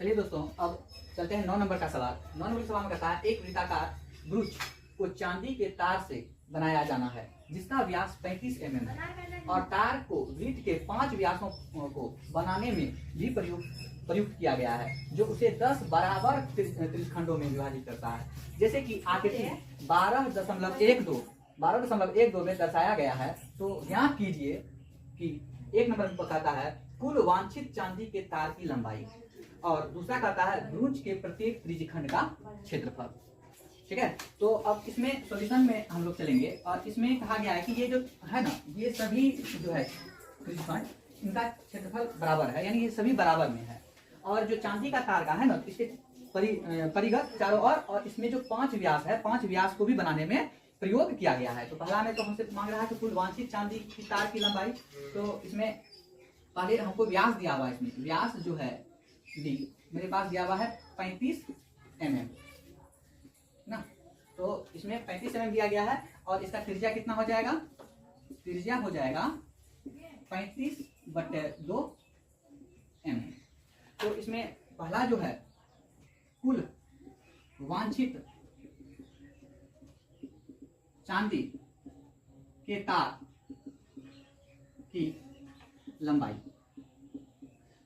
चलिए दोस्तों, अब चलते हैं 9 नंबर का सवाल। 9 नंबर का सवाल में कहता है एक वृत्ताकार ब्रूच को चांदी के तार से बनाया जाना है जिसका व्यास 35 mm है और तार को वृत्त के 5 व्यासों को बनाने में भी प्रयुक्त किया गया है जो उसे 10 बराबर त्रिखंडों में विभाजित करता है। जैसे कि आकृति 12.12 में दर्शाया गया है। तो ज्ञात कीजिए कि एक नंबर में बताता है कुल वांछित चांदी के तार की लंबाई और दूसरा कहता है ब्रूच के प्रत्येक त्रिज्यखंड का क्षेत्रफल। ठीक है, तो अब इसमें सॉल्यूशन में हम लोग चलेंगे और इसमें कहा गया है कि ये जो है ना, ये सभी जो है त्रिज्यखंड इनका क्षेत्रफल बराबर है, यानी ये सभी बराबर में है। और जो चांदी का तार का है ना, इसके परिगत चारों ओर और इसमें जो 5 व्यास है, 5 व्यास को भी बनाने में प्रयोग किया गया है। तो पहला में तो हमसे मांग रहा है कि कुल वांछित चांदी की तार की लंबाई। तो इसमें पहले हमको व्यास दिया हुआ है, इसमें व्यास जो है डी मेरे पास दिया हुआ है 35 mm ना। तो इसमें 35 mm दिया गया है और इसका त्रिज्या कितना हो जाएगा? त्रिज्या हो जाएगा 35/2 mm। तो इसमें पहला जो है कुल वांछित चांदी के तार की लंबाई,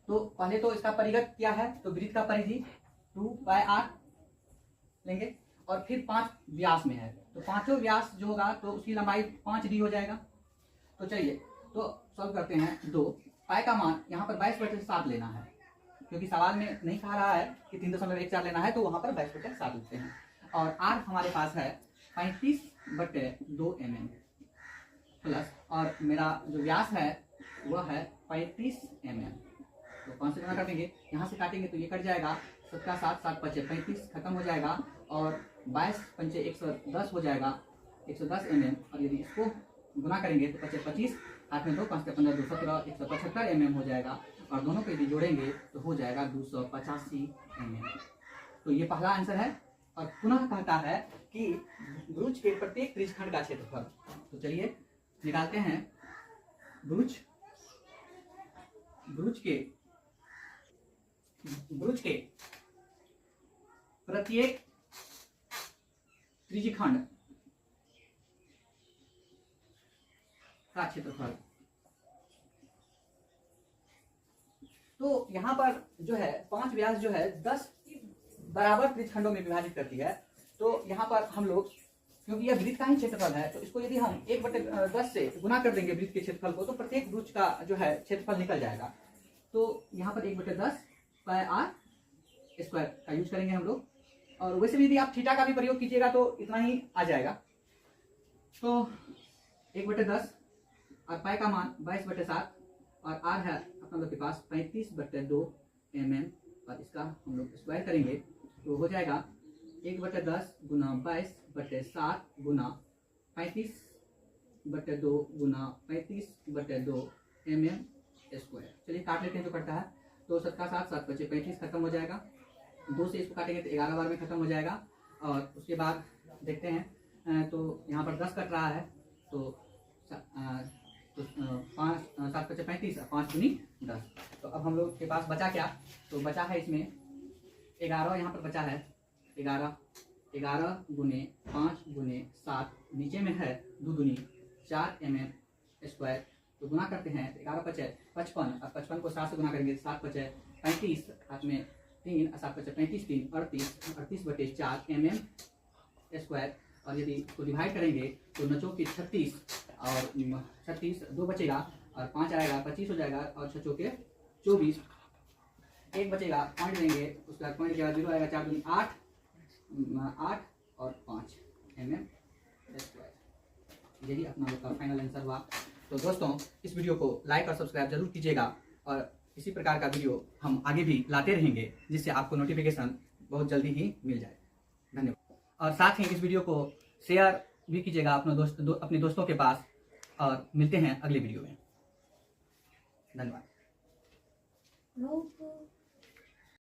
तो पहले तो इसका परिगत क्या है, तो वृत्त का परिधि 2πr लेंगे और फिर 5 व्यास में है तो पांचों व्यास जो होगा तो उसकी लंबाई 5d हो जाएगा। तो चलिए तो सॉल्व करते हैं। 2 पाई का मान यहाँ पर 22/7 लेना है क्योंकि सवाल में नहीं कहा रहा है कि 3.14 लेना है, तो वहां पर 22/7 लेते हैं। और r हमारे पास है 35/2 mm प्लस और मेरा जो व्यास है वह है 35 mm। तो 5 से गुना कर देंगे, यहाँ से काटेंगे तो ये कट जाएगा, 7 का 7 7 5 35 खत्म हो जाएगा और 22 5 110 हो जाएगा 110 mm। और यदि इसको गुना करेंगे तो 5 25 हाथ में 2 5 का 15 217 175 mm हो जाएगा और दोनों को यदि जोड़ेंगे तो हो जाएगा 285 mm। तो ये पहला आंसर है। और पुनः कहता है कि ब्रूच के प्रत्येक त्रिज्यखंड का क्षेत्रफल। तो चलिए निकालते हैं ब्रूच के प्रत्येक त्रिज्यखंड का क्षेत्रफल। तो यहाँ पर जो है 5 व्यास जो है 10 बराबर त्रिज्यखंडों में विभाजित करती है। तो यहाँ पर हम लोग क्योंकि यह वृत्त का ही क्षेत्रफल है तो इसको यदि हम 1/10 से गुना कर देंगे वृत्त के क्षेत्रफल को, तो प्रत्येक ब्रूच का जो है क्षेत्रफल निकल जाएगा। तो यहाँ पर 1/10 πr स्क्वायर का यूज करेंगे हम लोग। और वैसे भी यदि आप थीटा का भी प्रयोग कीजिएगा तो इतना ही आ जाएगा। तो 1/10 और पाई का मान 22/7 और r है अपना लोग के पास 35/2 mm और इसका हम लोग स्क्वायर करेंगे तो हो जाएगा 1/10 गुना 22/7 गुना 35/2 गुना 35/2 mm स्क्वायर। चलिए काट लेते हैं जो करता है। तो 7 का 7 7 बचे 35 खत्म हो जाएगा, 2 से इसको काटेंगे तो 11 बार में खत्म हो जाएगा। और उसके बाद देखते हैं तो यहाँ पर 10 कट रहा है तो 5 7 बचे 35 और 5 दूनी 10। तो अब हम लोग के पास बचा क्या, तो बचा है इसमें 11 यहाँ पर बचा है 11 गुने 5 गुने 7 नीचे में है 2 दूनी 4 mm स्क्वायर। तो गुना करते हैं 11 5 55 और 55 को 7 से गुना करेंगे 7 5 35 हाथ में 3 और 7 5 35 3 38/4 mm स्क्वायर। और यदि इसको डिवाइड करेंगे तो नचों की 36 और 36 2 बचेगा और 5 आएगा 25 हो जाएगा और 6 चौके 24 1 बचेगा, पॉइंट देंगे उसके बाद पॉइंट के बाद 0 आएगा 4 दूनी 8 और 5 mm स्क्वायर। यही अपना लोग का फाइनल आंसर हुआ। तो दोस्तों इस वीडियो को लाइक और सब्सक्राइब जरूर कीजिएगा और इसी प्रकार का वीडियो हम आगे भी लाते रहेंगे जिससे आपको नोटिफिकेशन बहुत जल्दी ही मिल जाए। धन्यवाद। और साथ ही इस वीडियो को शेयर भी कीजिएगा अपने दोस्तों के पास और मिलते हैं अगले वीडियो में। धन्यवाद।